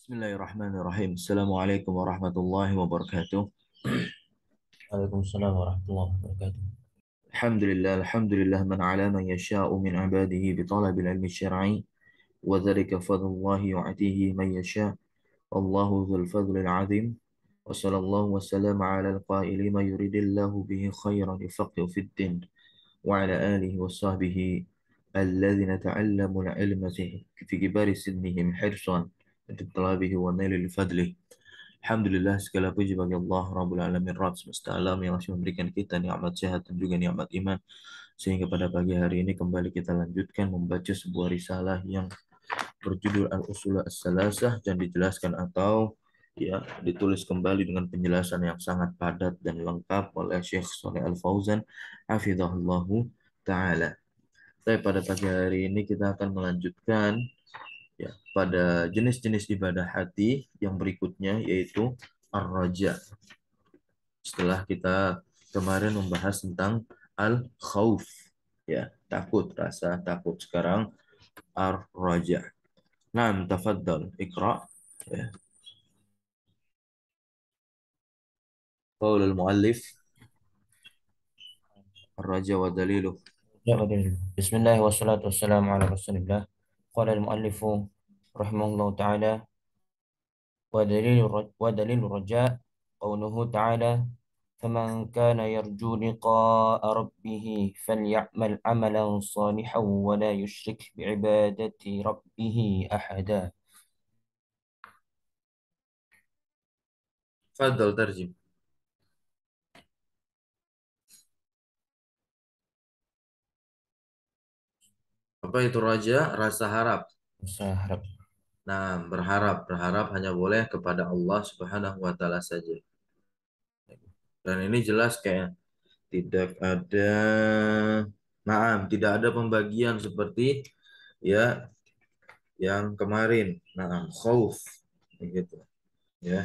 Bismillahirrahmanirrahim. Assalamualaikum warahmatullahi wabarakatuh. Waalaikumsalam warahmatullahi wabarakatuh. Alhamdulillah, man ala man yasha'u min ibadihi bi talabil ilmi syar'i wa dhalika fadlullahi yu'tihi man yasha'. Allahu dzul fadlil 'azim. Wa sallallahu wa sallama ala al-qaili ma yuridillahu bihi khairan yufaqihu fid din wa ala alihi wa sahbihi alladhina ta'allamu al-ilma fi kibari sinnihim hirsan li talabihi wa nailil fadlihi. Alhamdulillah, segala puji bagi Allah Rabbul Alamin, Rabb semesta alam yang masih memberikan kita nikmat sehat dan juga nikmat iman, sehingga pada pagi hari ini kembali kita lanjutkan membaca sebuah risalah yang berjudul Al-Usul As-Salasah dan dijelaskan atau ditulis kembali dengan penjelasan yang sangat padat dan lengkap oleh Syekh Shalih Al-Fauzan hafizahullahu taala. Tapi pada pagi hari ini kita akan melanjutkan pada jenis-jenis ibadah hati yang berikutnya, yaitu ar-raja. Setelah kita kemarin membahas tentang al-khauf, takut, rasa takut. Sekarang ar-raja. Naam, tafaddal, ikra. Ya. Qaulul muallif ar-raja wa daliluh. Ya, Bismillah wassalatu wassalamu ala Rasulillah. Qala al-muallifu rahimahullahu taala wa dalilur raja qawluhu taala faman kana yarju liqa'a rabbih faly'amal 'amalan salihan wa la yushrik bi'ibadati rabbih ahada. Faddal tarjim. Apa itu raja? Rasa harap. Saya harap Nah, berharap hanya boleh kepada Allah Subhanahu wa taala saja. Dan ini jelas kayak tidak ada, tidak ada pembagian seperti ya yang kemarin. Khauf gitu ya.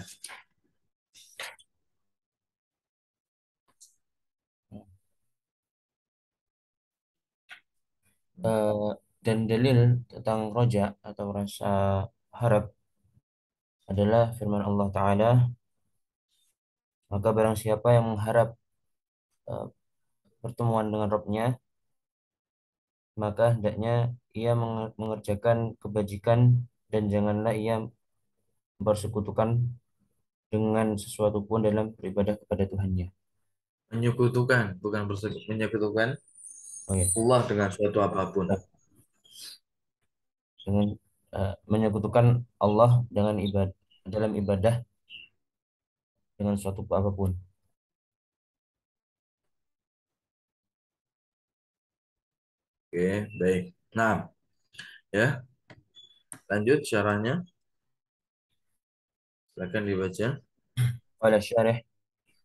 eh, dan dalil tentang roja atau rasa harap adalah firman Allah Ta'ala, maka barang siapa yang mengharap eh, pertemuan dengan Rabb-nya, maka hendaknya ia mengerjakan kebajikan dan janganlah ia bersekutukan dengan sesuatu pun dalam beribadah kepada Tuhannya. Menyekutukan, bukan menyekutukan Oh ya, Allah dengan suatu apapun. dengan menyekutukan Allah dengan ibadah dalam ibadah dengan suatu apapun. Oke, baik. Nah, ya, lanjut syarahnya. Silakan dibaca. Qala syarih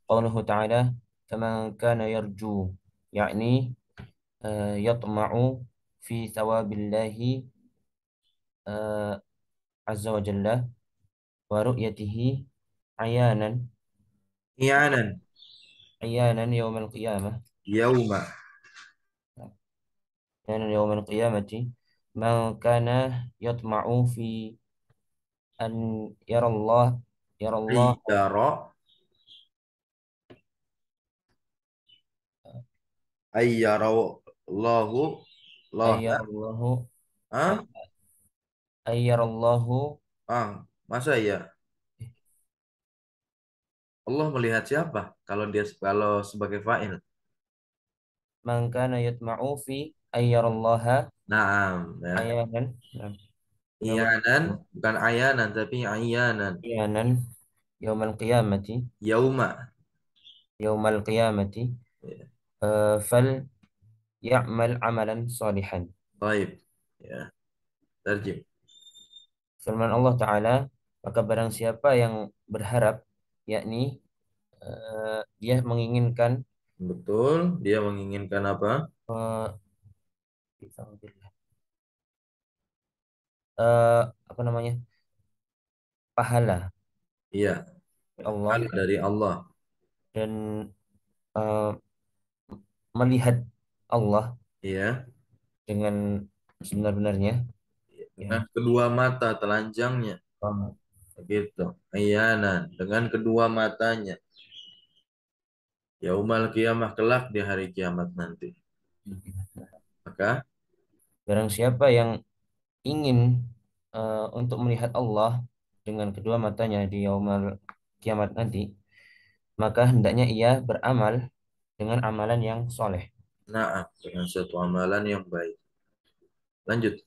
qauluhu ta'ala faman kana yarju yakni yatma'u fi thawabillahi eh, azza wa jalla wa ru'yatihi ayanan I'anan ayanan yaumal qiyamah yauma. ayanan yaumal qiyamati man kana yatma'u fi an yarallah yarallah Ayyara ayyara Allahu Allah. ayyarallahu Ah, ayyarallahu masa ya? Allah melihat siapa? Kalau sebagai fa'il. man kana yatma'u fi ayyarallaha Naam, ya. ayanan yaumal Iyanan, bukan ayanan tapi ayanan. ayanan yaumal qiyamati Yauma. yaumal qiyamati Ya. fal ya'mal amalan salihan. Baik. Ya, terjem. Firman Allah Ta'ala, maka barang siapa yang berharap, yakni dia menginginkan Betul, dia menginginkan apa? eh, eh, apa namanya pahala Iya, Allah pahala dari Allah. dan eh, melihat Allah Iya, dengan sebenar-benarnya, ya, dengan kedua mata telanjangnya. gitu. Ayanan dengan kedua matanya. Yaumal kiamah kelak di hari kiamat nanti. Maka Barang siapa yang ingin untuk melihat Allah dengan kedua matanya di yaumul kiamat nanti, maka hendaknya ia beramal dengan amalan yang soleh. naam dengan satu amalan yang baik. Lanjut.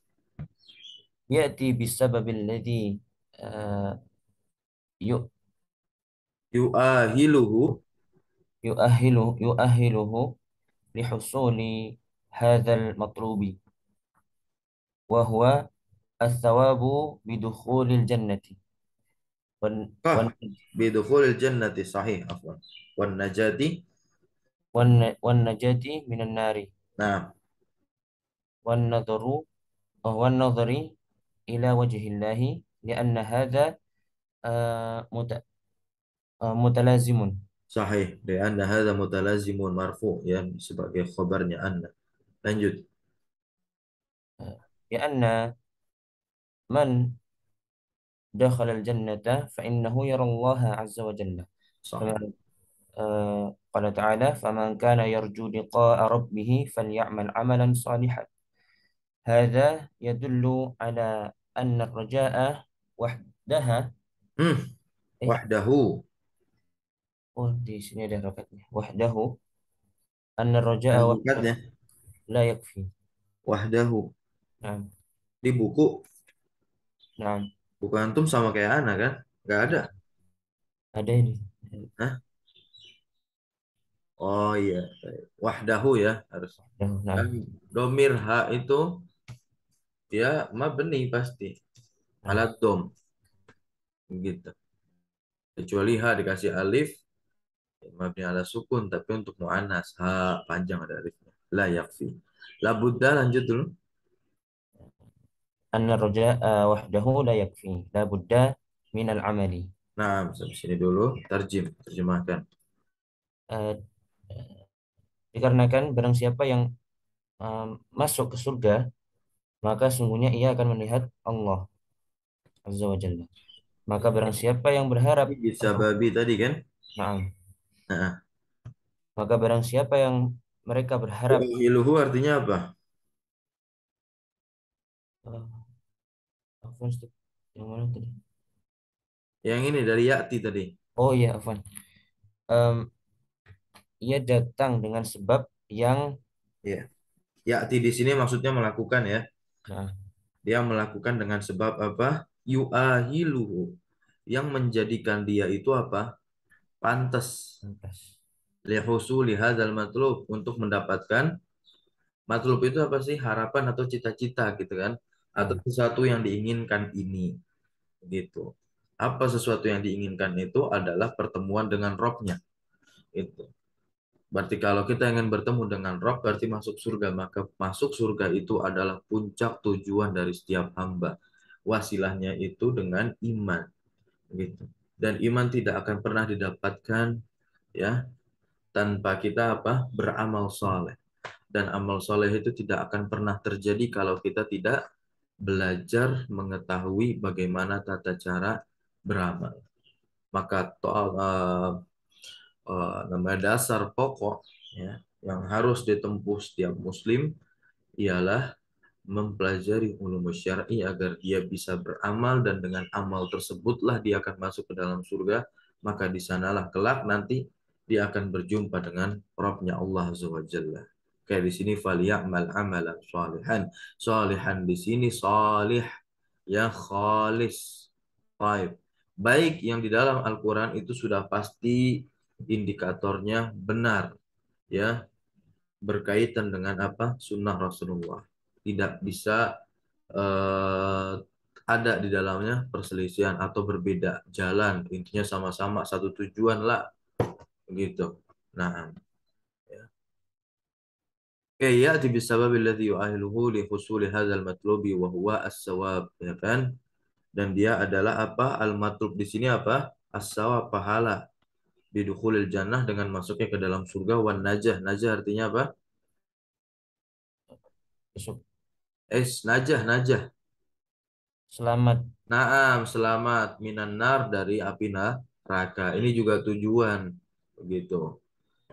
Ya'ti bisababil ladzi eh, yu- Yu'ahiluhu yu'ahiluhu lihusuli hadzal matlubi wa huwa athawabu bidukhulil jannati wan kah wan bidukhulil jannati sahih afwan. Wan najati. wan najati minan nari Nah, wan nadharu wan nadhari ila wajhillahi lianna hadza muta, mutalazimun sahih. Di anna hadza mutalazimun marfu ya sebagai khabarnya anna. Lanjut. lianna man dakhala al-jannata fa innahu yara Allah azza wa jalla kama Sahih. قال تعالى فمن كان يرجو لقاء ربه فليعمل عملا صالحا هذا يدل على أن الرجاء وحدها Hmm, eh wahdahu. oh di sini ada rokatnya wahdahu أن الرجاء Ada وحده rukatnya. لا يكفي Wahdahu. نعم Di buku. نعم Buku antum sama kayak ana kan? Gak ada. ada ini Hah? Oh iya. Wahdahu ya harus. وحده Kan نعم domir ha itu dia mabni pasti. نعم Alat dom. Gitu. Kecuali ha dikasih alif. Mabni ala sukun. Tapi untuk mu'anas. Ha panjang ada alifnya. La yakfi. La buddha lanjut dulu. أن الرجاء وحده لا يكفي لا بد من العمل Nah, sampai sini dulu. Terjemahkan. آه، dikarenakan barang siapa yang masuk ke surga maka sungguhnya ia akan melihat Allah Azza wa Jalla. Maka barang siapa yang berharap Ini bisa untuk babi tadi kan? Naam. Nah, Maka barang siapa yang mereka berharap yu'ahiluhu artinya apa? eh, afwan, Ustaz. Yang mana tadi? Yang ini dari Ya'ti tadi. Oh iya, afwan. Em, ia datang dengan sebab yang Ya. Ya'ti di sini maksudnya melakukan ya. nah, Dia melakukan dengan sebab apa? Yu'ahiluhu. Yang menjadikan dia itu apa? Pantas. pantas. Lihusuli hadzal matlub. Untuk mendapatkan matlub itu apa sih? Harapan atau cita-cita gitu kan? Atau Nah, sesuatu yang diinginkan ini. Gitu. Apa sesuatu yang diinginkan itu adalah pertemuan dengan Robnya. Itu. Berarti kalau kita ingin bertemu dengan Rob, berarti masuk surga. Maka masuk surga itu adalah puncak tujuan dari setiap hamba. Wasilahnya itu dengan iman, gitu. Dan iman tidak akan pernah didapatkan ya tanpa kita apa beramal soleh. Dan amal soleh itu tidak akan pernah terjadi kalau kita tidak belajar mengetahui bagaimana tata cara beramal. Maka namanya dasar pokok ya yang harus ditempuh setiap muslim ialah mempelajari ulum syar'i agar dia bisa beramal dan dengan amal tersebutlah dia akan masuk ke dalam surga, maka di sanalah kelak nanti dia akan berjumpa dengan Rabbnya Allah Azza wa Jalla. Kayak di sini falyamal amalan salihan. Salihan di sini salih yang khalis. Baik. Baik yang di dalam Al-Qur'an itu sudah pasti indikatornya benar ya berkaitan dengan apa sunnah Rasulullah tidak bisa eh, ada di dalamnya perselisihan atau berbeda jalan intinya sama-sama satu tujuan lah gitu. Nah, ya. Oke ya bisabab alladhi yu'ahiluhu li husuli hadzal matlubi wa huwa as-sawab ya kan dan dia adalah apa al-matlub di sini apa as-sawab pahala bidukhulil jannah dengan masuknya ke dalam surga wan najah najah artinya apa besok najah najah selamat Naam, selamat minan nar dari api neraka. Ini juga tujuan begitu.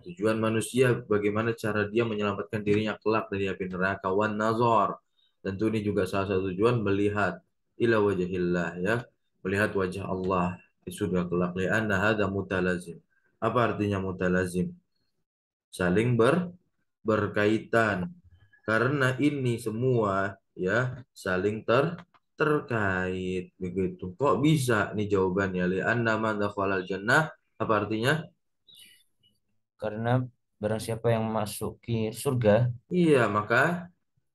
Tujuan manusia bagaimana cara dia menyelamatkan dirinya kelak dari api neraka. Wan nazar. Tentu ini juga salah satu tujuan melihat ila wajhillah ya. Melihat wajah Allah di surga kelak. Lianna hadza mutalazim. Apa artinya mutalazim? Saling berkaitan. Karena ini semua ya saling terkait begitu. Kok bisa nih jawabannya? Lianna man dakhalal jannah apa artinya? Karena barang siapa yang masuki surga, Iya, maka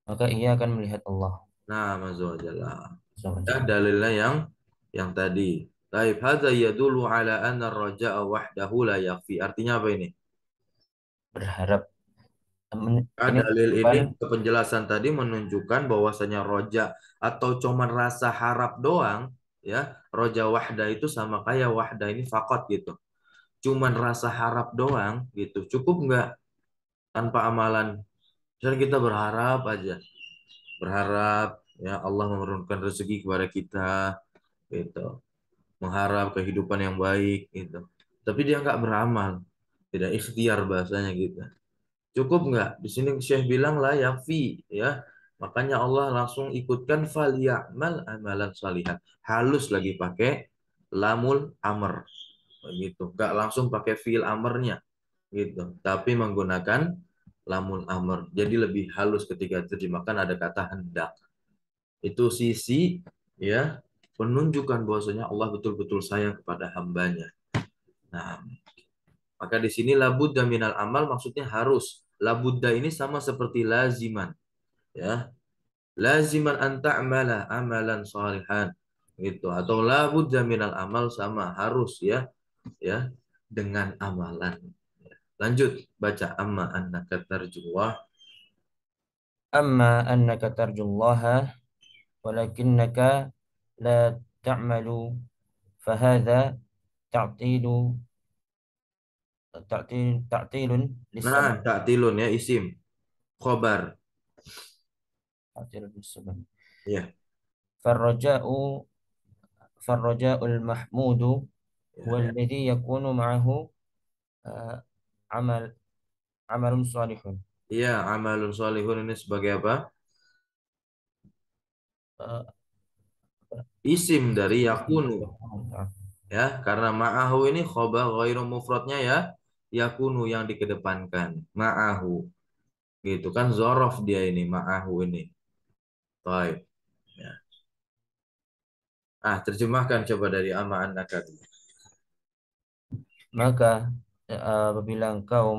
maka ia akan melihat Allah nah mazwajalla. Ya, SWT. dalilnya yang tadi. Taib hadza yadullu ala anna ar-raja'a wahdahu la yakfi. Artinya apa ini? Berharap. Ini Dalil merupakan ini ke penjelasan tadi menunjukkan bahwasanya roja atau cuman rasa harap doang ya. Roja wahda itu sama kayak wahda ini fakot gitu. Cuman rasa harap doang gitu. Cukup nggak tanpa amalan? Dan kita berharap aja. Berharap ya Allah menurunkan rezeki kepada kita gitu. Mengharap kehidupan yang baik gitu. Tapi dia nggak beramal. Tidak ikhtiar bahasanya gitu. Cukup nggak? Di sini Syekh bilang lah yakfi ya. Makanya Allah langsung ikutkan fal ya'mal amalan salihan. Halus lagi pakai lamul amr begitu. Nggak langsung pakai fiil amarnya gitu. Tapi menggunakan lamul amr. Jadi lebih halus ketika terjemahkan ada kata hendak. Itu sisi ya penunjukan bahwasanya Allah betul-betul sayang kepada hambanya. Nah, maka di sini labudda minal amal maksudnya harus. Labudda ini sama seperti laziman, ya. Laziman an ta'mala amalan salihan gitu atau labudda minal amal sama harus ya, ya dengan amalan. Lanjut baca amma annaka tarjuwah. amma annaka tarjullaha walakinnaka la ta'malu fahadha ta'tilu ta'tilun Nah, lis-sabab. ta'tilun ya isim khobar. Ta'tilun lis-sabab. Ya, Farraja'u farraja'ul mahmudu ya. huwa alladhi yakunu ma'ahu ah, amal amalun salihun. Iya, amalun sholihun ini sebagai apa? Ah, Isim dari yakunu. ah, Ya, karena ma'ahu ini khobar ghairu mufradnya ya yakunu yang dikedepankan. Ma'ahu. Gitu kan zorof dia ini ma'ahu ini. Baik. Ya. Terjemahkan coba dari ama annaka dulu. Maka apabila engkau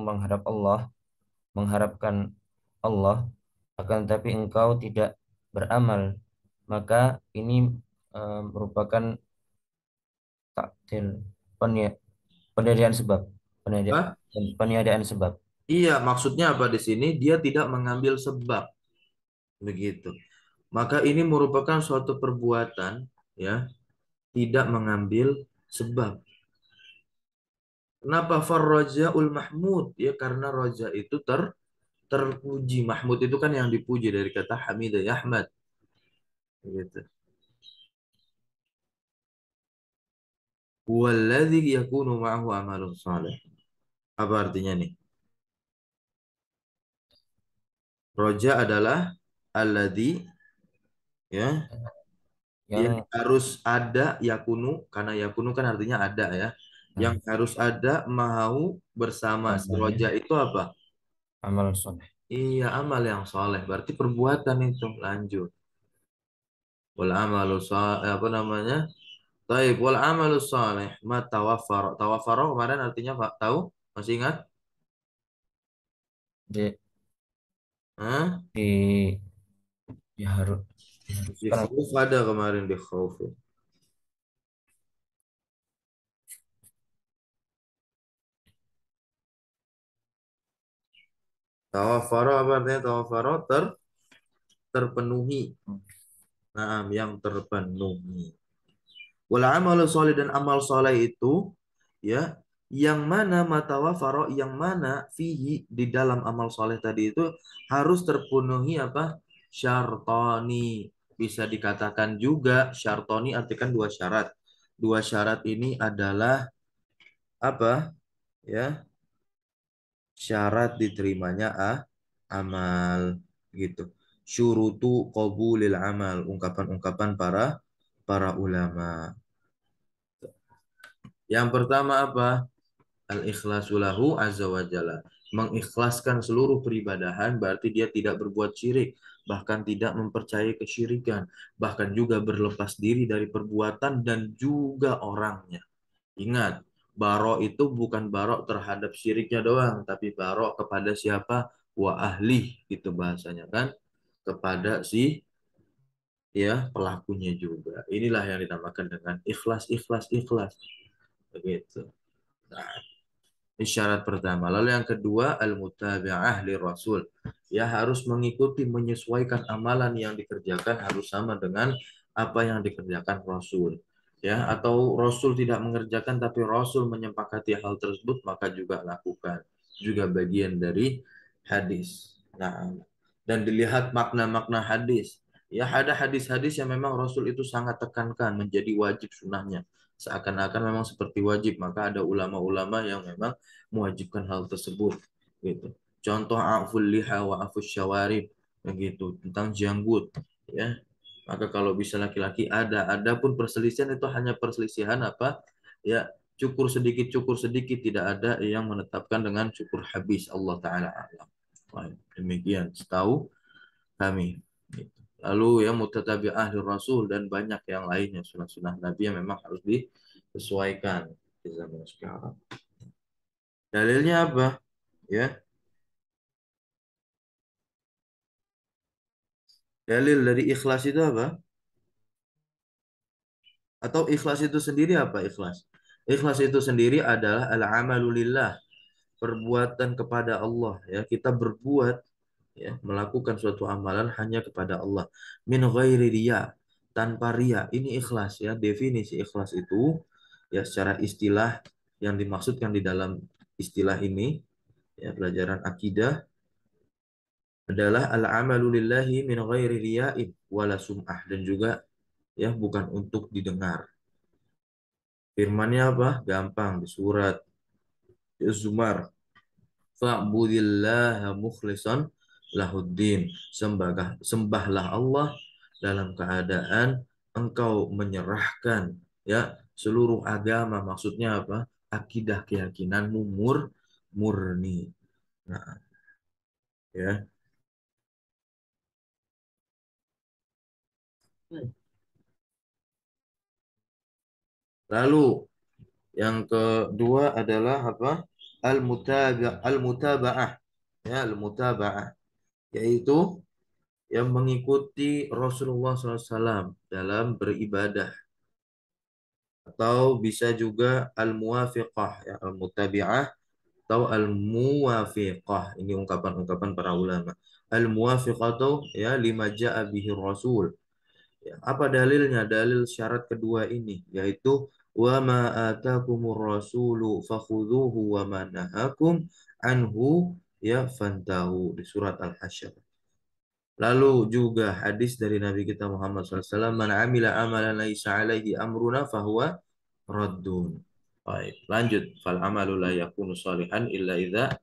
mengharapkan Allah, akan tapi engkau tidak beramal, maka ini merupakan taktil penia- peniadaan sebab, Hah? peniadaan sebab. Iya, maksudnya apa di sini? Dia tidak mengambil sebab, begitu. Maka ini merupakan suatu perbuatan, ya, tidak mengambil sebab. Kenapa farrajaul mahmud? Ya, karena roja itu terpuji. Mahmud itu kan yang dipuji dari kata hamidah yahmad, gitu. Walladzi yakunu ma'ahu amalun saleh. Apa artinya nih? Roja adalah alladzi ya yang Yang harus ada yakunu karena yakunu kan artinya ada ya. Yang nah, harus ada mau bersama si namanya roja itu apa? amal soleh. Iya amal yang soleh berarti perbuatan itu lanjut. Wal amalu apa namanya? Taib wal amalu soleh ma tawaffar. Tawaffar kemarin artinya Pak tahu? Masih ingat? Di, Hah? di diharus Di diharuskan khauf ada kemarin di khauf. Tawaffar apa artinya tawaffar terpenuhi. Nah, yang terpenuhi. Wal amalu soleh dan amal soleh itu ya yang mana matawafaro yang mana fihi di dalam amal soleh tadi itu harus terpenuhi apa syartani bisa dikatakan juga syartoni artikan dua syarat. Dua syarat ini adalah apa? Ya, syarat diterimanya amal gitu. Syurutu qabulil amal, ungkapan-ungkapan para para ulama. Yang pertama apa? Al-ikhlasu lahu azza wa jalla. Mengikhlaskan seluruh peribadahan berarti dia tidak berbuat syirik, bahkan tidak mempercayai kesyirikan, bahkan juga berlepas diri dari perbuatan dan juga orangnya. Ingat, barok itu bukan barok terhadap syiriknya doang, tapi barok kepada siapa? Wa ahli, gitu bahasanya kan? Kepada si ya pelakunya juga. Inilah yang dinamakan dengan ikhlas, ikhlas, ikhlas. Begitu. Nah, isyarat pertama. Lalu yang kedua, al-mutabi'ah li Rasul. Ya harus mengikuti, menyesuaikan amalan yang dikerjakan harus sama dengan apa yang dikerjakan Rasul. Ya, atau Rasul tidak mengerjakan tapi Rasul menyepakati hal tersebut, maka juga lakukan. Juga bagian dari hadis. Nah, dan dilihat makna-makna hadis. Ya, ada hadis-hadis yang memang Rasul itu sangat tekankan menjadi wajib sunnahnya. Seakan-akan memang seperti wajib, maka ada ulama-ulama yang memang mewajibkan hal tersebut gitu. Contoh aful liha wa afus syawarib begitu tentang janggut ya. Maka kalau bisa laki-laki ada pun perselisihan itu hanya perselisihan apa? Ya, cukur sedikit tidak ada yang menetapkan dengan cukur habis Allah taala alam. Baik, demikian setahu kami. Gitu. Lalu ya mutatabi'ah Rasul dan banyak yang lainnya sunah-sunah Nabi yang memang harus disesuaikan di zaman sekarang. Dalilnya apa? Ya, dalil dari ikhlas itu apa? Atau ikhlas itu sendiri apa ikhlas? Ikhlas itu sendiri adalah al-amalu lillah, perbuatan kepada Allah ya. Kita berbuat ya, melakukan suatu amalan hanya kepada Allah. Min ghairi riya, tanpa riya. Ini ikhlas ya. Definisi ikhlas itu ya secara istilah yang dimaksudkan di dalam istilah ini ya pelajaran akidah adalah al-amalu lillahi min ghairi riya'in wala sum'ah dan juga ya bukan untuk didengar. Firmannya apa? Gampang di surat Az-Zumar. Fa'budillaha mukhlishan lahuddin. Sembahlah Allah dalam keadaan engkau menyerahkan ya seluruh agama. Maksudnya apa? Akidah keyakinanmu murni. Nah, ya. Lalu yang kedua adalah apa? Al-mutaba'ah. Ya, al-mutaba'ah yaitu yang mengikuti Rasulullah SAW dalam beribadah atau bisa juga al-muwafiqah ya al-mutabi'ah atau al-muwafiqah ini ungkapan-ungkapan para ulama al-muwafiqah itu ya lima ja'a bihi Rasul ya, apa dalilnya dalil syarat kedua ini yaitu wa ma atakumur rasulu fakhudhuhu wa ma nahakum anhu ya fantahu di surat Al-Hasyr. Lalu juga hadis dari Nabi kita Muhammad SAW, Man amila amalan laisa alaihi amruna fahuwa raddun. Baik, lanjut. Fal amalu la yakunu salihan illa idza.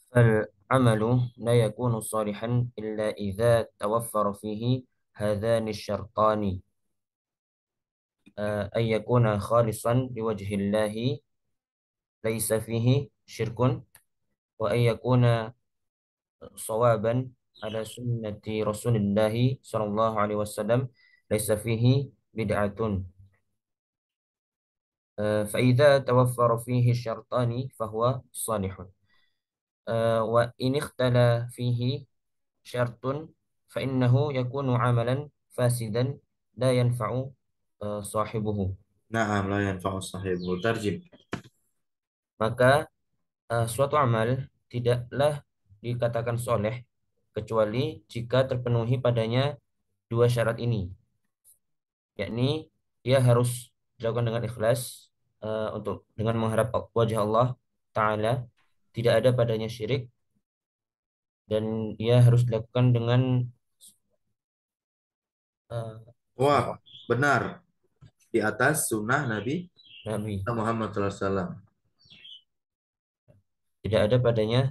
فالعمل لا يكون صالحا إلا إذا توفر فيه هذان الشرطان، أن يكون خالصا لوجه الله ليس فيه شرك، وأن يكون صوابا على سنة رسول الله صلى الله عليه وسلم ليس فيه بدعة. فإذا توفر فيه الشرطان فهو صالح. وإن اختلى فيه شرط فإنه يكون عملا فاسدا لا ينفع صاحبه. Naam la yanfa'u sahibul tarjim. Maka suatu amal tidaklah dikatakan soleh kecuali jika terpenuhi padanya dua syarat ini, yakni dia harus dilakukan dengan ikhlas, untuk dengan mengharap wajah Allah Ta'ala, tidak ada padanya syirik, dan ia harus dilakukan dengan eh, Wah, sunnah benar. Di atas sunnah Nabi Nabi. Muhammad SAW. Tidak ada padanya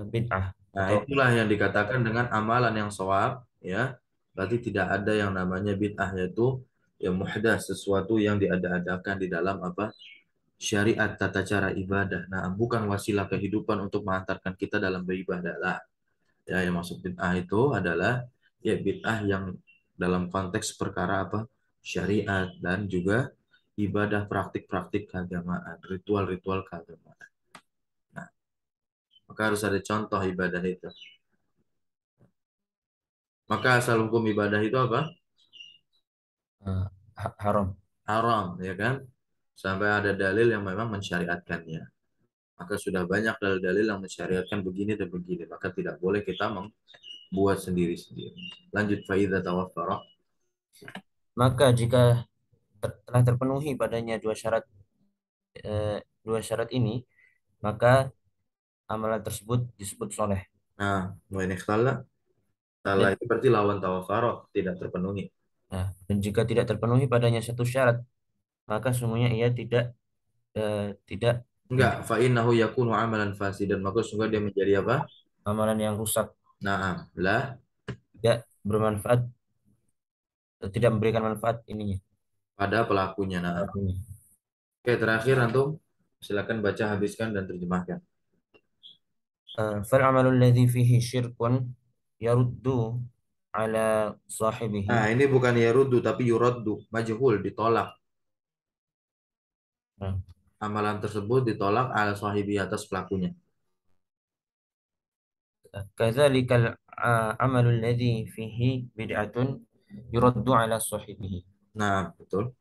bid'ah Nah, atau itulah yang dikatakan dengan amalan yang shawab, ya. Berarti tidak ada yang namanya bid'ah, yaitu yang muhdas, sesuatu yang diada-adakan di dalam apa? Syariat tata cara ibadah. Nah, bukan wasilah kehidupan untuk mengantarkan kita dalam beribadah lah. Ya, yang maksud bid'ah itu adalah ya bid'ah yang dalam konteks perkara apa? Syariat dan juga ibadah praktik-praktik keagamaan, ritual-ritual keagamaan. Nah, maka harus ada contoh ibadah itu. Maka asal hukum ibadah itu apa? eh, haram. Haram, ya kan? Sampai ada dalil yang memang mensyariatkannya. Maka sudah banyak dalil-dalil yang mensyariatkan begini dan begini. Maka tidak boleh kita membuat sendiri-sendiri. Lanjut faida tawaffara. Maka jika telah terpenuhi padanya dua syarat ini, maka amalan tersebut disebut soleh. Nah, wa in ikhtalla, salah Dan, itu berarti lawan tawaffara, tidak terpenuhi. dan jika tidak terpenuhi padanya satu syarat, maka sungguhnya ia tidak Enggak, menjadi fa innahu yakunu amalan fasidan. Maka sungguh dia menjadi apa? amalan yang rusak, Nah, lah tidak bermanfaat, tidak memberikan manfaat ininya, pada pelakunya. Nah, pelakunya. oke terakhir antum silakan baca habiskan dan terjemahkan. فالعمل الذي فيه شرك يرد على صاحبه. Nah, ini bukan yarudu tapi yuraddu, majhul, ditolak. Nah, Amalan tersebut ditolak ala sahibi atas pelakunya. كذلك العمل الذي فيه بدعة يرد على صاحبه. Nah, betul.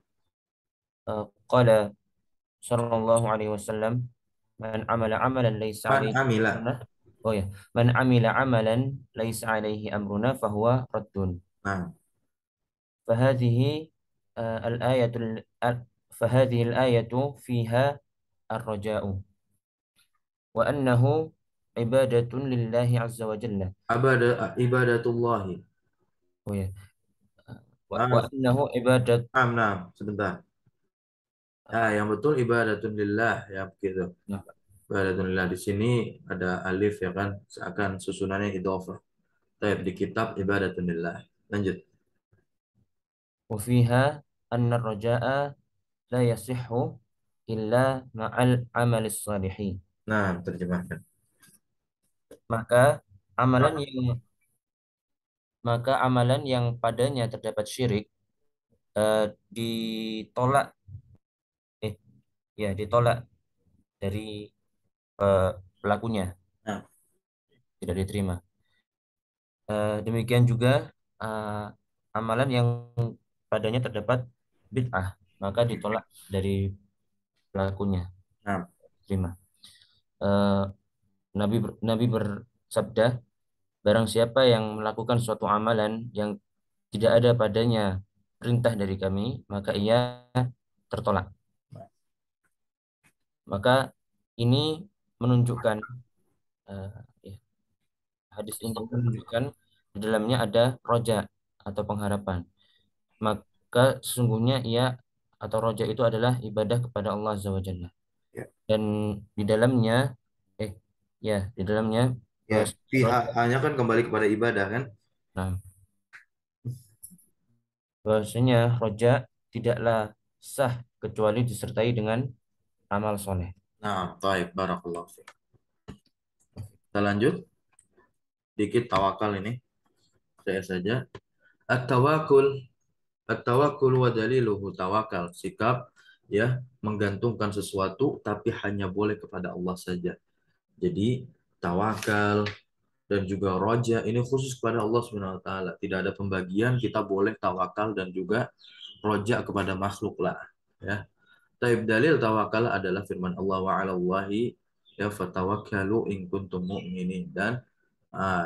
قال صلى الله عليه وسلم: من عمل عملا ليس Man عليه amila. أمرنا. Oh ya, من عمل عملا ليس عليه أمرنا فهو رد. Nah, فهذه الآية فهذه الآية فيها الرجاء وأنه عبادة لله عز وجل. ibadatullahi. Oh ya, Ah, وأنه عبادة. sebentar. Ah, yang betul ibadatun lillah ya begitu. Nah, Ibadatun lillah di sini ada alif ya kan, seakan susunannya idhofah. Tapi di kitab ibadatun lillah. Lanjut. وفيها أن الرجاء لا يصح إلا مع العمل الصالح. Nah, terjemahkan. Maka amalan Ah, yang maka amalan yang padanya terdapat syirik ditolak eh ditolak dari pelakunya, nah, tidak diterima. Demikian juga eh, amalan yang padanya terdapat bid'ah, maka ditolak dari pelakunya, nah, terima. Eh, Nabi bersabda, barang siapa yang melakukan suatu amalan yang tidak ada padanya perintah dari kami, maka ia tertolak. Maka ini menunjukkan eh, ya, hadis ini menunjukkan di dalamnya ada roja atau pengharapan. Maka sesungguhnya ia atau roja itu adalah ibadah kepada Allah Azza wa Jalla. ya. Dan di dalamnya eh ya di dalamnya Ya, roja, hanya kan kembali kepada ibadah kan? nah, bahwasanya roja tidaklah sah kecuali disertai dengan amal soleh. Nah, baik, barakallahu fiik. Kita lanjut dikit tawakal ini. Saya saja. At-tawakkul. At-tawakkul wa daliluhu tawakal. Sikap ya menggantungkan sesuatu tapi hanya boleh kepada Allah saja. Jadi tawakal dan juga roja ini khusus kepada Allah Subhanahu wa taala. Tidak ada pembagian kita boleh tawakal dan juga roja kepada makhluk lah ya. Taib dalil tawakal adalah firman Allah wa 'alallahi ya fatawakkalu in kuntum mu'minin dan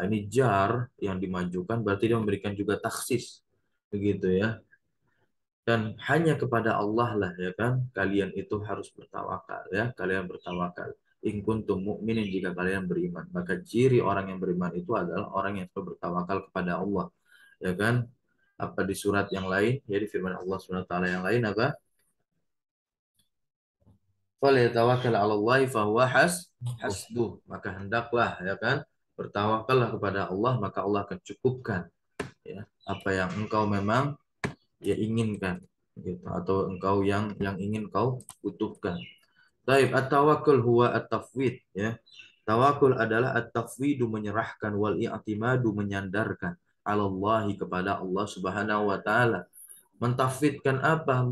ini jar yang dimajukan berarti dia memberikan juga taksis begitu ya. Dan hanya kepada Allah lah ya kan kalian itu harus bertawakal ya kalian bertawakal in kuntum mu'minin jika kalian beriman maka ciri orang yang beriman itu adalah orang yang selalu bertawakal kepada Allah ya kan Apa di surat yang lain, ya di firman Allah Subhanahu wa taala yang lain apa? Falyatawakkal 'ala Allahi fahuwa hasbuh. Maka hendaklah ya kan bertawakallah kepada Allah, maka Allah akan cukupkan ya apa yang engkau memang ya inginkan gitu, atau engkau yang ingin kau butuhkan. Taib, at-tawakkul huwa at-tafwid ya. Tawakul adalah at-tafwidu menyerahkan, wal i'timadu menyandarkan, alallahi kepada Allah Subhanahu wa taala. Mentafwidkan apa?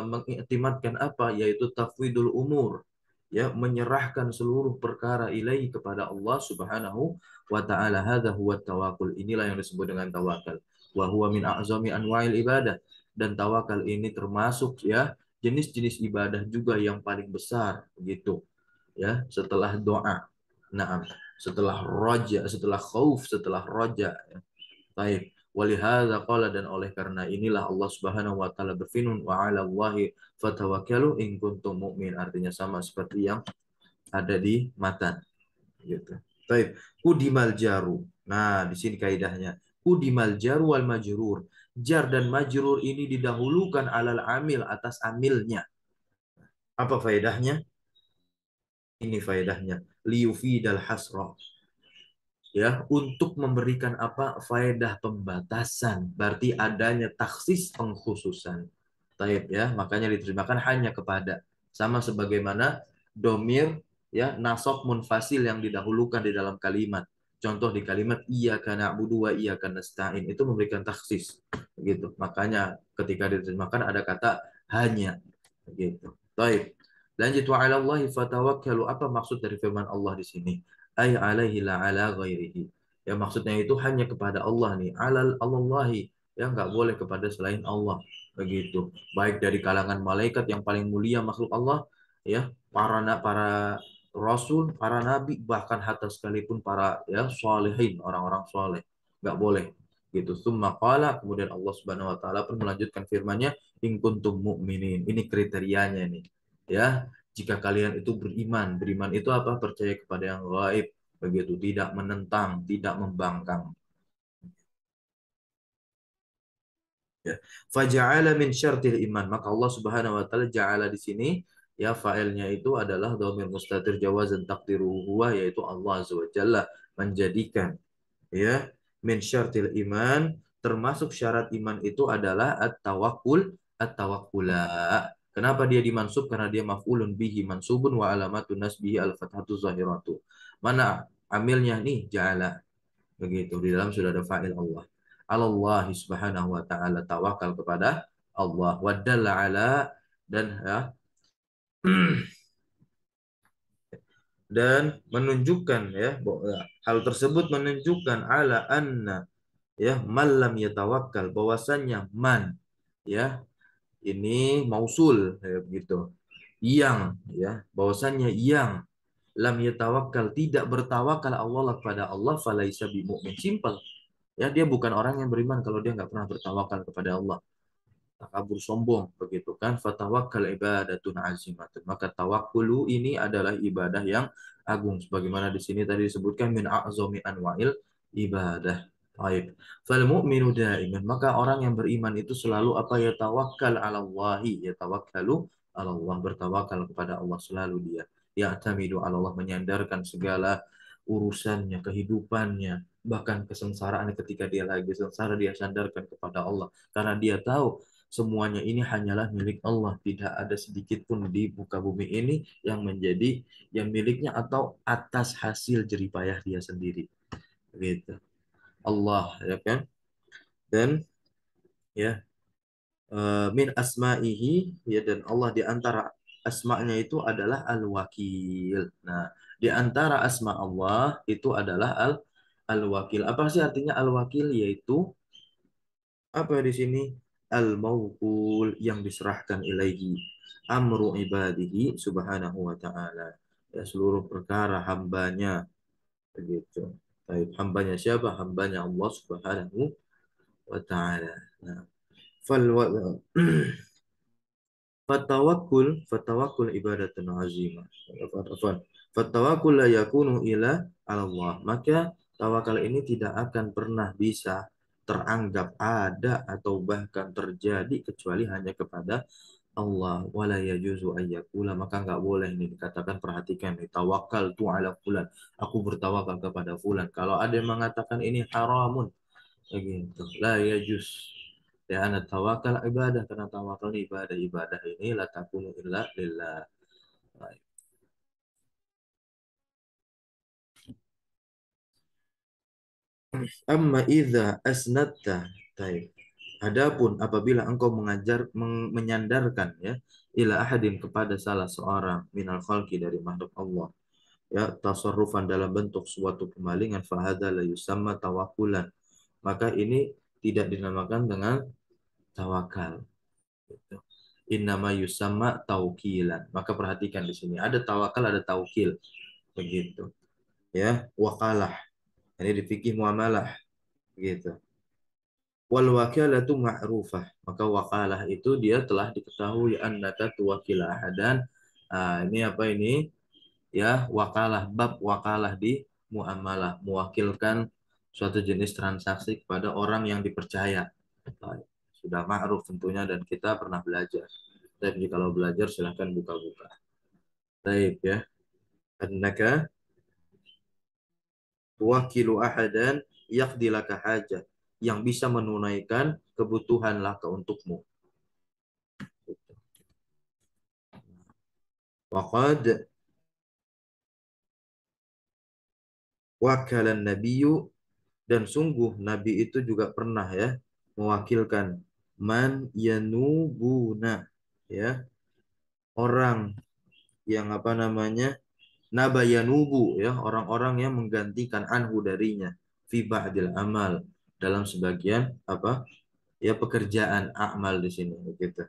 Mengiktimatkan apa? Yaitu tafwidul umur. Ya, menyerahkan seluruh perkara ilahi kepada Allah Subhanahu wa taala. Hadza huwa tawakul. Inilah yang disebut dengan tawakal. Wa huwa min a'zami anwa'il ibadah. Dan tawakal ini termasuk ya jenis-jenis ibadah juga yang paling besar begitu. Ya, setelah doa. Nah, setelah roja, setelah khauf, setelah roja. Ya. Baik. Walihada qala, dan oleh karena inilah Allah Subhanahu wa taala berfirman wa 'ala Allahi fatawakkalu in kuntum mu'min. Artinya sama seperti yang ada di matan gitu. Baik. Kudimal jaru. Nah, di sini kaidahnya. Kudimal jaru wal majrur. Jar dan majrur ini didahulukan alal amil atas amilnya. Apa faedahnya? Ini faedahnya. Liyufidal hasra, ya, untuk memberikan apa faedah pembatasan, berarti adanya taksis pengkhususan. Taib ya, makanya diterjemahkan hanya kepada, sama sebagaimana domir ya nasab munfasil yang didahulukan di dalam kalimat. Contoh di kalimat iyyaka na'budu wa iyyaka nasta'in itu memberikan taksis gitu. Makanya ketika diterjemahkan ada kata hanya gitu. Taib. Lanjut wa 'ala Allahi fatawakkalu. Apa maksud dari firman Allah di sini? Ay alaihi la ala ghairihi. Ya maksudnya itu hanya kepada Allah nih. Alal Allahi, ya nggak boleh kepada selain Allah begitu. Baik dari kalangan malaikat yang paling mulia makhluk Allah, ya para rasul, para nabi, bahkan hatta sekalipun para ya solehin, orang-orang soleh, nggak boleh gitu. Summa qala, kemudian Allah Subhanahu wa taala pun melanjutkan firman-Nya, in kuntum mu'minin. Ini kriterianya nih. Ya, jika kalian itu beriman. Beriman itu apa? Percaya kepada yang gaib. Begitu, tidak menentang, tidak membangkang. Ya. Faja'ala min syartil iman. Maka Allah Subhanahu wa taala ja'ala di sini ya failnya itu adalah dhamir mustatir jawazan taqdiruhu huwa, yaitu Allah Azza wa Jalla menjadikan ya min syartil iman, termasuk syarat iman itu adalah at-tawakkula. Kenapa dia dimansub? Karena dia maf'ulun bihi mansubun wa alamatun nasbihi al-fathatu zahiratu. Mana amilnya nih? Ja'ala. Begitu. Di dalam sudah ada fa'il Allah. Allah Subhanahu wa taala, tawakal kepada Allah. Wadalla ala, dan ya, dan menunjukkan ya hal tersebut menunjukkan ala anna ya malam yatawakkal, bahwasannya man ya ini mausul ya, begitu, yang ya bahwasannya yang lam yatawakkal, tidak bertawakal Allah kepada Allah, falaisa bimumin. Simpel ya, dia bukan orang yang beriman kalau dia nggak pernah bertawakal kepada Allah. Takabur, sombong begitu kan. Fatawakkal ibadatun azimatun, maka tawakkulu ini adalah ibadah yang agung sebagaimana di sini tadi disebutkan min a'zami anwa'il ibadah. Baik. Fal mu'minu daiman, maka orang yang beriman itu selalu apa, ya tawakkal 'ala Allahi, ya tawakkalu 'ala Allah, bertawakal kepada Allah selalu dia. Ya tamidu 'ala Allah, menyandarkan segala urusannya, kehidupannya, bahkan kesengsaraan ketika dia lagi sengsara dia sandarkan kepada Allah, karena dia tahu semuanya ini hanyalah milik Allah. Tidak ada sedikit pun di muka bumi ini yang menjadi yang miliknya atau atas hasil jeripayah dia sendiri. Gitu. Allah ya kan. Dan ya min asma'ihi ya, dan Allah di antara asma'nya itu adalah al-wakil. Nah, di antara asma Allah itu adalah al-wakil. Apa sih artinya al-wakil? Yaitu apa di sini? Al-mawkul, yang diserahkan ilaihi amru ibadihi subhanahu wa ta'ala. Ya, seluruh perkara hambanya begitu. Baik, hambanya siapa? Hambanya Allah subhanahu wa ta'ala. Nah, fal fatawakul ibadatun azimah. Fatawakul la yakunu ila Allah. Maka tawakal ini tidak akan pernah bisa teranggap ada atau bahkan terjadi kecuali hanya kepada Allah. Wala yajuzu ayyakula, maka nggak boleh ini dikatakan, perhatikan nih, tawakal tu ala fulan, aku bertawakal kepada fulan. Kalau ada yang mengatakan ini haramun, begitu, la yajuz. Ya, anak tawakal ibadah, karena tawakal ini ibadah, ibadah ini la takunu illa lillah. Baik. Amma idza asnadta, baik. Adapun apabila engkau menyandarkan ya ila ahadin, kepada salah seorang minal khalqi, dari makhluk Allah, ya tasarrufan, dalam bentuk suatu kemalingan, fahadza la yusamma tawakkulan, maka ini tidak dinamakan dengan tawakal, gitu. Innama yusamma taukilan, maka perhatikan di sini ada tawakal, ada taukil, begitu ya. Wakalah ini di fikih muamalah, gitu. Wal wakalatu ma'rufah, maka wakalah itu dia telah diketahui, annaka tuwakil ahadan. Ini apa ini? Ya, wakalah, bab wakalah di muamalah, mewakilkan suatu jenis transaksi kepada orang yang dipercaya. Baik. Sudah ma'ruf tentunya, dan kita pernah belajar. Tapi kalau belajar silahkan buka-buka. Baik ya. Annaka tuwakilu ahadan yaqdilaka hajah, yang bisa menunaikan kebutuhan laka untukmu. Waqad wakalan nabiyyu, dan sungguh Nabi itu juga pernah ya mewakilkan man yanubuna, ya, orang yang apa namanya, nabayanubu, ya, orang-orang yang menggantikan anhu darinya, fi ba'dil amal, dalam sebagian apa ya pekerjaan, amal di sini, gitu.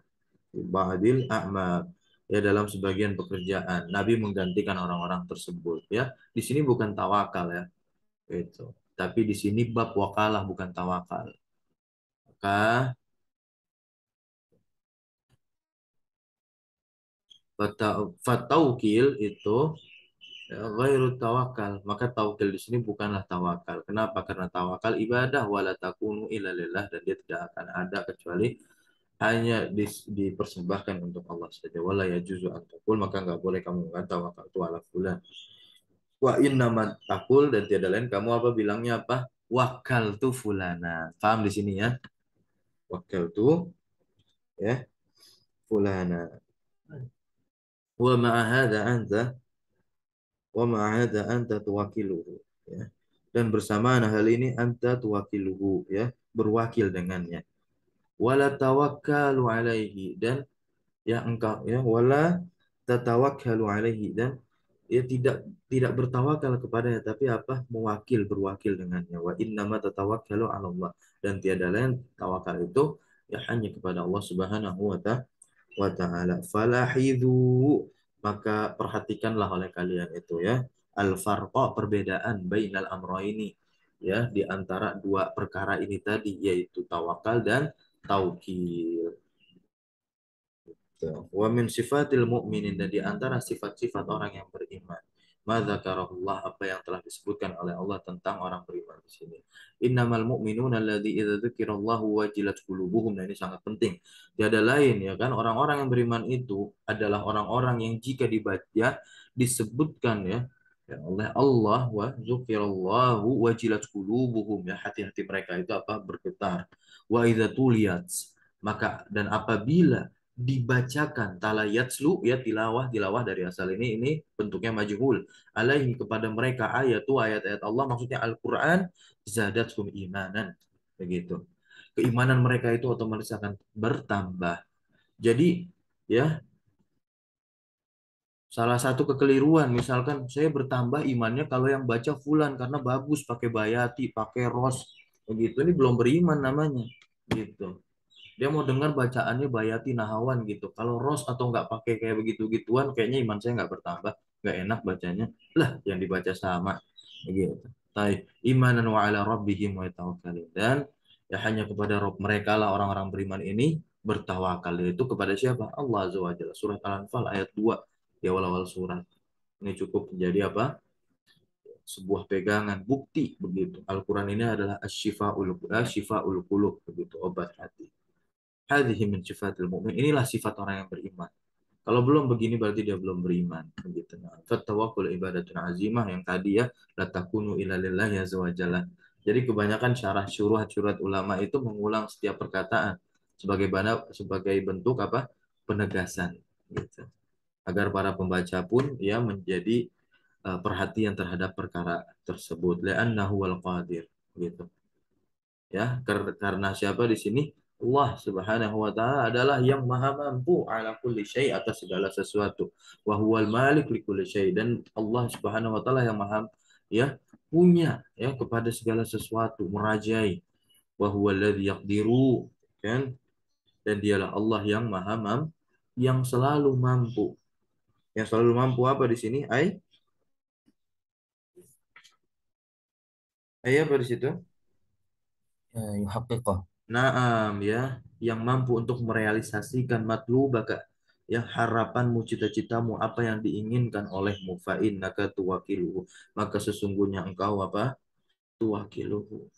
Fi ba'dil amal, ya, dalam sebagian pekerjaan Nabi menggantikan orang-orang tersebut, ya. Di sini bukan tawakal ya, itu. Tapi di sini bab wakalah, bukan tawakal. Maka fataukil itu ya, ghairu tawakal. Maka taukil di sini bukanlah tawakal. Kenapa? Karena tawakal ibadah, wala takunu illa lillah, dan dia tidak akan ada kecuali hanya dipersembahkan untuk Allah saja. Wala yajuzu an taqul, maka nggak boleh kamu mengatakan tawakal itu ala fulan. Wa innama takul, dan tiada lain kamu apa bilangnya apa? Wakal tu fulana. Paham di sini ya? Wakal tu ya fulana. Wa ma'ahada anta wa ma'ahada anta tuwakiluhu, ya. Dan bersamaan hal ini anta tuwakiluhu, ya, berwakil dengannya. Wala tawakkalu alaihi, dan ya engkau ya, wala tatawakkalu alaihi, dan ya tidak bertawakal kepadanya, tapi apa, mewakil, berwakil dengannya. Wa innama tatawakkalu ala Allah, dan tiada lain tawakal itu ya hanya kepada Allah Subhanahu wa ta'ala. Falahidhu, maka perhatikanlah oleh kalian itu ya, al farqa, perbedaan bainal amroini, ya, di antara dua perkara ini tadi, yaitu tawakal dan taukil. Wa min sifatil mu'minin, dan di antara sifat-sifat orang yang beriman, madzakarahullah, apa yang telah disebutkan oleh Allah tentang orang beriman di sini. Innamal mu'minuna alladzi idza dzukirallahu wajilat qulubuhum. Nah, ini sangat penting. Tiada lain ya kan, orang-orang yang beriman itu adalah orang-orang yang jika dibaca, disebutkan ya oleh Allah, wa dzukirallahu wajilat qulubuhum, ya, hati-hati mereka itu apa, bergetar. Wa idza tuliyat, maka dan apabila dibacakan, talayatslu, ya, tilawah, tilawah dari asal ini bentuknya majhul, alaihi, kepada mereka, ayat-ayat Allah, maksudnya Al-Qur'an, zadatsum imanan, begitu. Keimanan mereka itu otomatis akan bertambah. Jadi ya, salah satu kekeliruan, misalkan saya bertambah imannya kalau yang baca fulan karena bagus, pakai bayati, pakai ros, begitu, ini belum beriman namanya, gitu. Dia mau dengar bacaannya Bayati Nahawan gitu. Kalau Ros atau nggak pakai kayak begitu-gituan, kayaknya iman saya nggak bertambah, nggak enak bacanya. Lah, yang dibaca sama, gitu. Taib imanan wa ala rabbihim wa yatawakkalun. Dan ya hanya kepada Rob mereka lah orang-orang beriman ini bertawakal. Itu kepada siapa? Allah Azza wa Jalla. Surat Al-Anfal ayat 2 di awal-awal surat. Ini cukup menjadi apa? sebuah pegangan, bukti begitu. Al-Quran ini adalah asy-syifaul qulub begitu, obat hati. Hadhihi min sifatil mu'min. Inilah sifat orang yang beriman. Kalau belum begini berarti dia belum beriman begitu. Nah, fatawakkul ibadatun azimah yang tadi ya, la takunu illa lillahi azza wa jalla. Jadi kebanyakan syarah syurat ulama itu mengulang setiap perkataan sebagai bentuk apa? Penegasan gitu. Agar para pembaca pun ya menjadi perhatian terhadap perkara tersebut. Li'annahu wal qadir gitu. Ya, karena siapa di sini? Allah Subhanahu wa taala adalah yang maha mampu ala kulli syai atas segala sesuatu. Wa huwal malik li kulli syai, dan Allah Subhanahu wa taala yang maha ya punya ya kepada segala sesuatu, merajai. Wa huwal ladzi yaqdiru, kan? Dan dialah Allah yang yang selalu mampu. Yang selalu mampu apa di sini? Apa di situ? يحققه. Naam ya, yang mampu untuk merealisasikan matlubaka, yang harapanmu, cita-citamu, apa yang diinginkan olehmu, fa innaka tuwakiluhu, maka sesungguhnya engkau apa? Tuwakiluhu.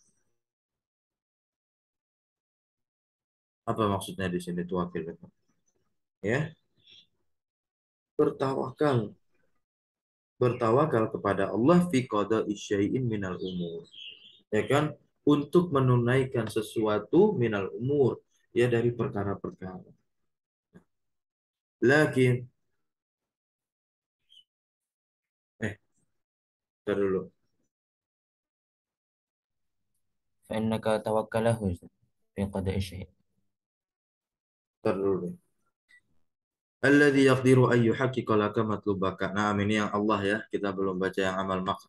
Apa maksudnya di sini tuwakiluhu? Ya, bertawakal, bertawakal kepada Allah fi qada'i syai'in minal umur. Ya kan? Untuk menunaikan sesuatu minal umur, ya dari perkara-perkara. Lakin tar dulu. فإنك توكله في قضاء الشيء. Tar dulu. Alladzi yaqdiru an yuhaqqiqa laka matlubaka. Nah, ini yang Allah ya. Kita belum baca yang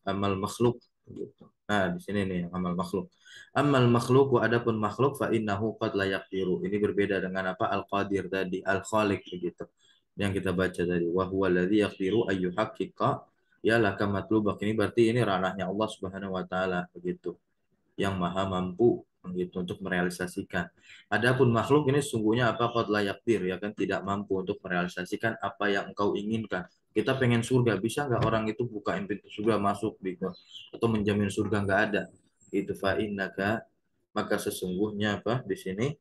amal makhluk gitu. Nah, di sini nih yang amal makhluk. Amal makhluk wa adapun makhluk fa innahu qad la yaqdiru. Ini berbeda dengan apa? Al-Qadir tadi, Al-Khaliq begitu. Yang kita baca tadi, wa huwa alladzi yaqdiru an yuhaqqiqa ya laka matlubak. Ini berarti ini ranahnya Allah Subhanahu wa taala begitu, yang maha mampu gitu untuk merealisasikan. Adapun makhluk ini sungguhnya apa, qad la yaqdir, ya kan, tidak mampu untuk merealisasikan apa yang engkau inginkan. Kita pengen surga, bisa nggak orang itu bukain pintu surga masuk gitu, atau menjamin surga? Nggak ada. Itu fa innaka, maka sesungguhnya apa di sini,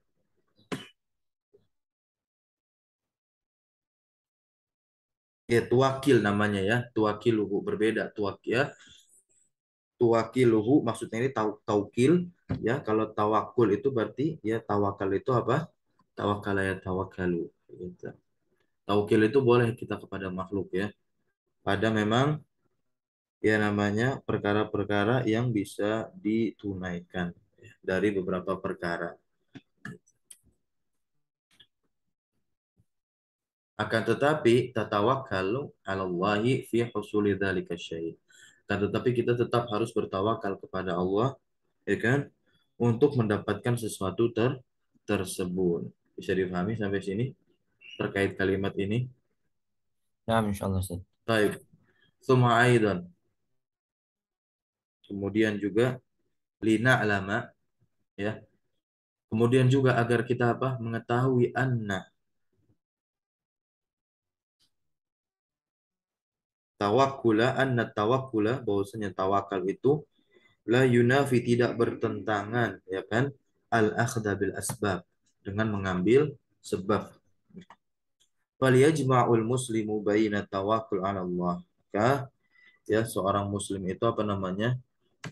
ya tuwakil namanya ya, tuwakiluhu, berbeda tuwakil ya. Tuwakiluhu maksudnya ini taukil ya. Kalau tawakul itu berarti ya, tawakal itu apa? Tawakal ya tawakalu gitu. Taukil itu boleh kita kepada makhluk ya, pada memang ya namanya perkara-perkara yang bisa ditunaikan ya, dari beberapa perkara. Akan tetapi tatawakkalu 'ala Allahi fi husuli dzalika syai'. Akan tetapi kita tetap harus bertawakal kepada Allah, ya kan, untuk mendapatkan sesuatu tersebut. Bisa dipahami sampai sini terkait kalimat ini? نعم إن شاء الله أستاذ. Baik. Tsumma aidan. Kemudian juga lina alama ya. Kemudian juga agar kita apa? Mengetahui anna tawakkula, bahwasanya tawakal itu la yunafi, tidak bertentangan ya kan, al akhdha bil asbab, dengan mengambil sebab. Faliyajma'ul muslimu baina tawakkul 'ala Allah. Maka ya seorang muslim itu apa namanya?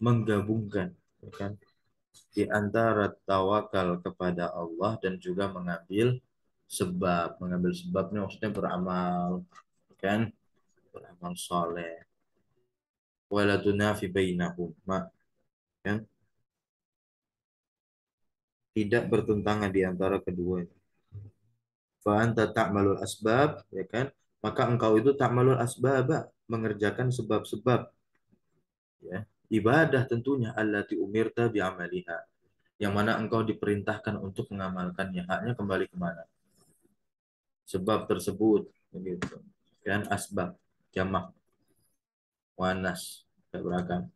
Menggabungkan ya kan, di antara tawakal kepada Allah dan juga mengambil sebab. Mengambil sebabnya maksudnya beramal kan, beramal soleh. Wala tunafi bainahuma, kan, tidak bertentangan di antara keduanya. Fa anta ta'malul asbab, ya kan, maka engkau itu ta'malul asbab, mengerjakan sebab-sebab ya. Ibadah tentunya allati umirta bi amaliha, yang mana engkau diperintahkan untuk mengamalkannya. Haknya kembali kemana? Sebab tersebut begitu kan, asbab jamak wanas beragam.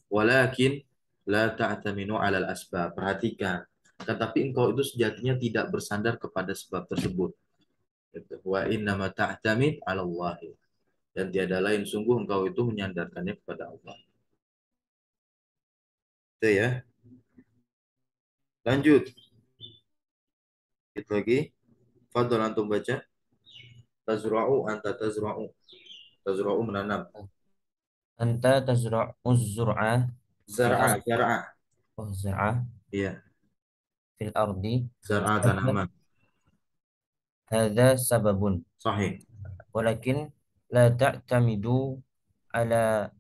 Walakin la ta'taminu 'alal asbab. Perhatikan, tetapi engkau itu sejatinya tidak bersandar kepada sebab tersebut. Gitu. Wa innama ta'tamid 'ala Allah. Dan tiada lain, sungguh engkau itu menyandarkannya kepada Allah. Itu ya. Lanjut. Itu lagi. Fadol antum baca. Tazra'u anta tazra'u. Tazra'u menanam. Anta tazra'uz zur'a fil Zar'a, ardi. zar'a. Oh, zar'a Iya, fil ardi. zar'a tanaman. Hadza sababun. Sahih. Walakin la ta'tamidu ala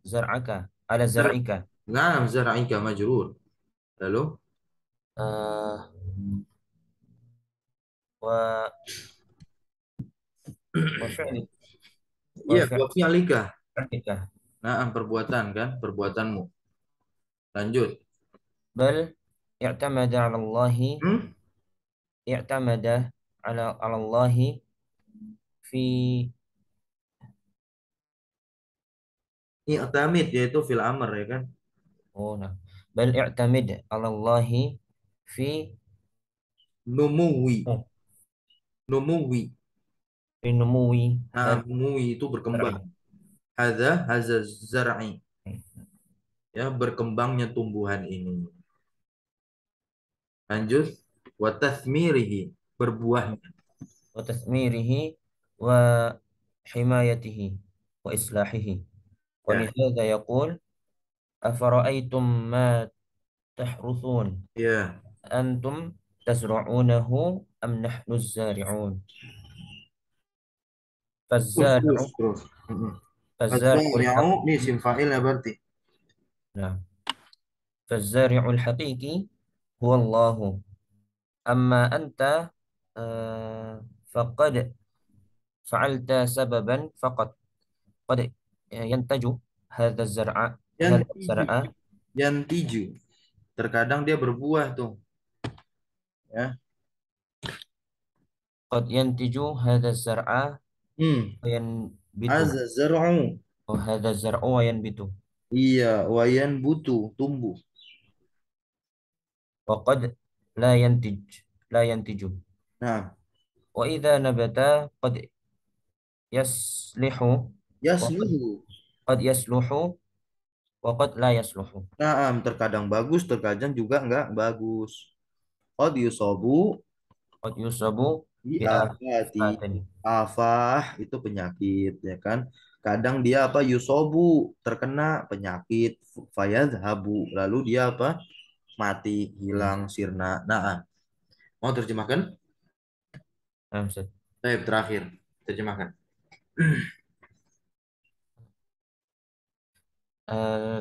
zar'aka, ala zar'ika. Nah, zar'ika majrur. Lalu, Eh, wa wa fi'li wa iya, wa fi'lika. fi'lika. Nah, perbuatan kan, perbuatanmu. Lanjut. Bal i'tamada 'ala Allahi Hmm? i'tamada 'ala Allahi fi I'tamid yaitu fil amr ya kan. oh nah bal i'tamid 'ala Allahi fi Numuwi, oh numuwi. fi numuwi Nah, hadzal numuwi itu berkembang. zar'i. Hadza zar'i. Ya, berkembangnya tumbuhan ini. Lanjut. Wa tathmirihi, berbuahnya. Wa tasmirihi wa himayatihi wa islahihi. Wa Ya, lihadza yaqul afara'aytum ma tahruthun ya. antum tazra'unahu am nahnu az-zari'un. Terus, terus, Faz-zari'u terus. Mm-mm. faz-zari'ul Az-zari'u, ini haqiqi. isim fa'ilnya berarti. Nah, faz-zari'ul haqiqi huwa Allahu. Amma anta faqad fa'alta sababan faqat qad yantaju hadha az-zar'a Yang hadha tiju, az-zar'a yang tiju. Terkadang dia berbuah tuh, ya. qad yantiju hadha az-zar'a Hmm. wa yanbitu Az-zar'u. wa hadha az-zar'u wa yanbitu Iya, wayan butuh, tumbuh. wa qad la yantiju Nah, wa idza nabata qad yaslihu wa yasluhu. qad yasluhu wa qad la yasluhu Nah, terkadang bagus, terkadang juga enggak bagus. Qad yusabu qad yusabu bi bi afati. afatin. Afah itu penyakit, ya kan? Kadang dia apa? Yusobu, terkena penyakit. Fayadhabu. Lalu dia apa? Mati, hilang, sirna. Nah, mau terjemahkan? Nah, Ustaz. Baik, terakhir. Terjemahkan. Eh,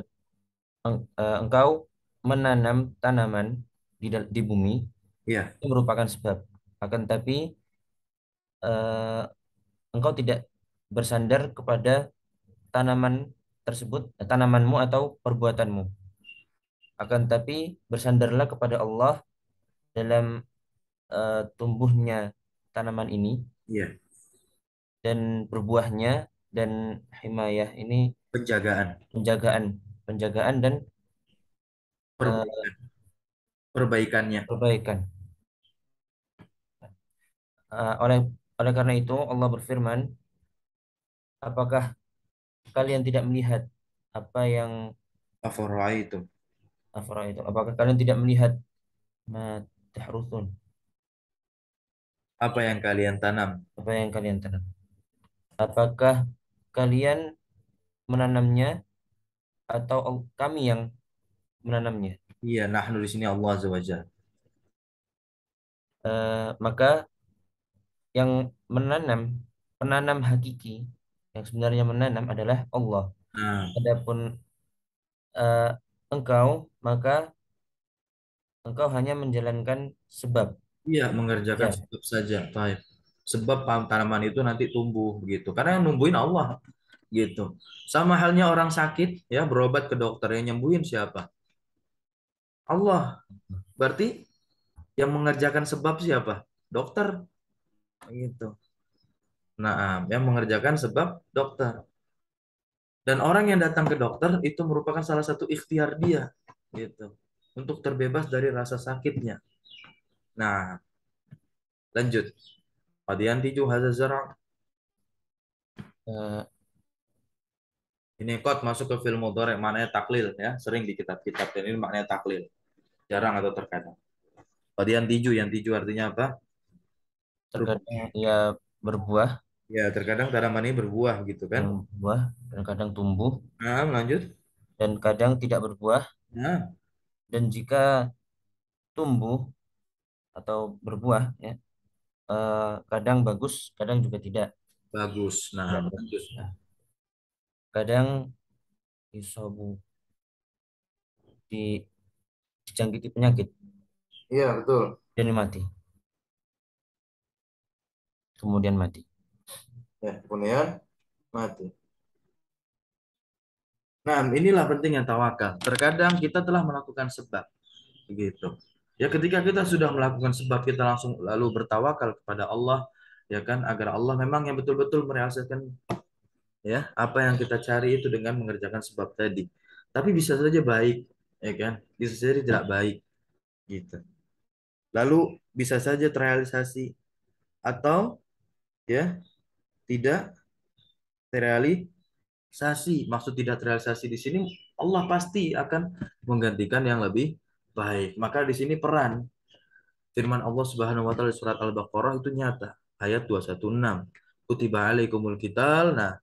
engkau menanam tanaman di bumi Iya, itu merupakan sebab. Akan tapi eh, engkau tidak bersandar kepada tanaman tersebut, tanamanmu atau perbuatanmu. Akan tapi bersandarlah kepada Allah dalam tumbuhnya tanaman ini iya. dan berbuahnya dan himayah ini Penjagaan, penjagaan, penjagaan dan eh, perbaikan, perbaikannya. perbaikan. Oleh oleh karena itu Allah berfirman, apakah kalian tidak melihat apa yang Afarai itu. afra itu? Apakah kalian tidak melihat ma tahruthun? Apa yang kalian tanam? Apa yang kalian tanam? Apakah kalian menanamnya atau kami yang menanamnya? Iya, nahnu di sini Allah Azza wa Jalla. Maka yang menanam, penanam hakiki yang sebenarnya menanam adalah Allah. Nah, Adapun eh, engkau, maka engkau hanya menjalankan sebab. iya, mengerjakan Ya, sebab saja. Baik. Sebab tanaman itu nanti tumbuh gitu. Karena yang numbuhin Allah gitu. Sama halnya orang sakit ya berobat ke dokter yang nyembuhin siapa? Allah. Berarti yang mengerjakan sebab siapa? Dokter gitu. Nah, yang mengerjakan sebab dokter. Dan orang yang datang ke dokter itu merupakan salah satu ikhtiar dia gitu. Untuk terbebas dari rasa sakitnya. Nah, lanjut. Qad yantiju hadza zar'. eh, Ini kot masuk ke fi'il mudhari maknanya taklil ya, sering di kitab-kitab dan ini maknanya taklil, jarang atau terkadang. Pada yang tiju artinya apa? Berbuah. Terkadang ia berbuah Ya, terkadang tanaman ini berbuah gitu kan. dan buah dan kadang tumbuh Nah, lanjut. dan kadang tidak berbuah, Nah, dan jika tumbuh atau berbuah ya, kadang bagus, kadang juga bagus. Nah, tidak lanjut. bagus. Nah, kadang isobu di dijangkiti penyakit Iya, betul. dan mati, kemudian mati. Ya, kemudian mati. Nah, inilah pentingnya tawakal. Terkadang kita telah melakukan sebab, begitu. Ya, ketika kita sudah melakukan sebab, kita langsung lalu bertawakal kepada Allah, ya kan, agar Allah memang yang betul-betul merealisasikan ya apa yang kita cari itu dengan mengerjakan sebab tadi. Tapi bisa saja baik, ya kan? Bisa saja tidak baik, gitu. Lalu bisa saja terrealisasi atau ya tidak terrealisasi. Maksud tidak terrealisasi di sini Allah pasti akan menggantikan yang lebih baik. Maka di sini peran firman Allah Subhanahu wa taala di surat Al-Baqarah itu nyata. Ayat 216. Kutiba alaikumul qital. Nah,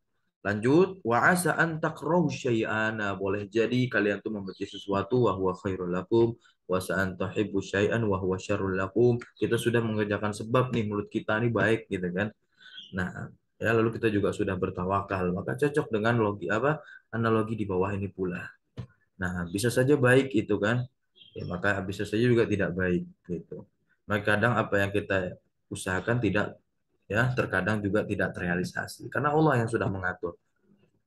lanjut wa asa an takrahu syai'an. Nah, boleh jadi kalian tuh membenci sesuatu wa huwa khairul lakum wa sa an tuhibbu syai'an wa huwa syarrul lakum. Kita sudah mengerjakan sebab nih mulut kita nih baik gitu kan. Nah, ya lalu kita juga sudah bertawakal. Maka cocok dengan logi apa? Analogi di bawah ini pula. Nah, bisa saja baik itu kan. Ya, maka bisa saja juga tidak baik gitu. Maka kadang apa yang kita usahakan tidak ya terkadang juga tidak terrealisasi karena Allah yang sudah mengatur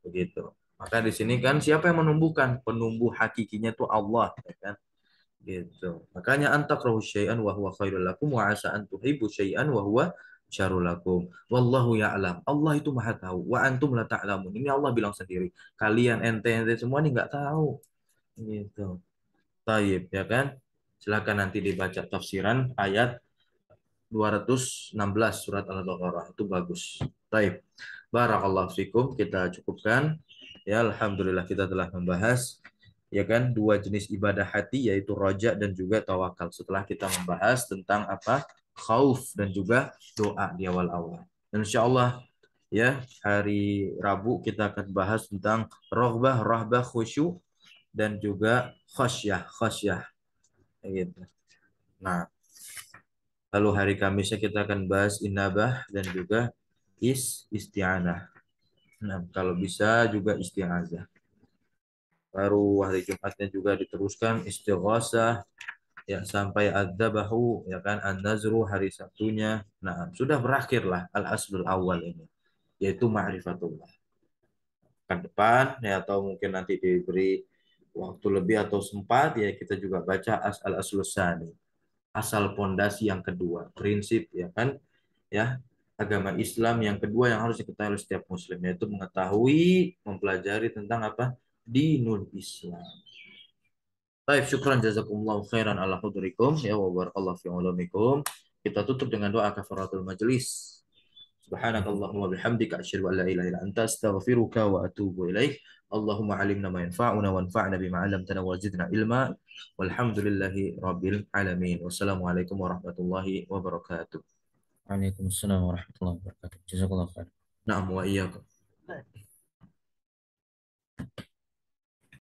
begitu. Maka di sini kan siapa yang menumbuhkan? Penumbuh hakikinya itu Allah ya kan? Gitu. Makanya antakrahu syai'an wa huwa khairul lakum wa asa an tuhibbu syai'an wa huwa syarrul lakum. Wallahu ya'lam. Allah itu Maha tahu. Wa antum la ta'lamun. Ini Allah bilang sendiri. Kalian ente-ente semua ini nggak tahu. Gitu. Taib, ya kan? Silakan nanti dibaca tafsiran ayat 216 surat Al-Baqarah. Itu bagus. Taib. Barakallahu fikum. Kita cukupkan. Ya, alhamdulillah kita telah membahas ya kan dua jenis ibadah hati yaitu roja dan juga tawakal. Setelah kita membahas tentang apa? Khauf dan juga doa di awal-awal. Dan insya Allah ya hari Rabu kita akan bahas tentang rohbah, rahbah, khusyuk dan juga khasyah, khasyah gitu. Nah, lalu hari Kamisnya kita akan bahas inabah dan juga isti'anah. Nah, kalau bisa juga isti'azah. Baru hari Jumatnya juga diteruskan istighosah ya sampai adzabahu ya kan an-nazru hari Sabtunya. Nah, sudah berakhirlah al-aslul awal ini yaitu ma'rifatullah. Ke depan ya atau mungkin nanti diberi waktu lebih atau sempat ya kita juga baca al-aslusani asal pondasi yang kedua, prinsip ya kan, ya agama Islam yang kedua yang harus diketahui oleh setiap muslim yaitu mengetahui, mempelajari tentang apa? Dinul Islam. Baik, syukran jazakumullah khairan ala hudurikum ya wa barakallahu fi ulumikum. Kita tutup dengan doa kafaratul majelis. Subhanakallahumma bihamdika asyhadu an la ilaha illa anta astaghfiruka wa atubu ilaik. Allahumma alimna ma yanfa'una wanfa'na bima 'allamtana wa zidna ilma. Walhamdulillahi rabbil alamin. Wassalamualaikum warahmatullahi wabarakatuh. Waalaikumsalam warahmatullahi wabarakatuh. Jazakallah khair. Na'am wa iyyakum.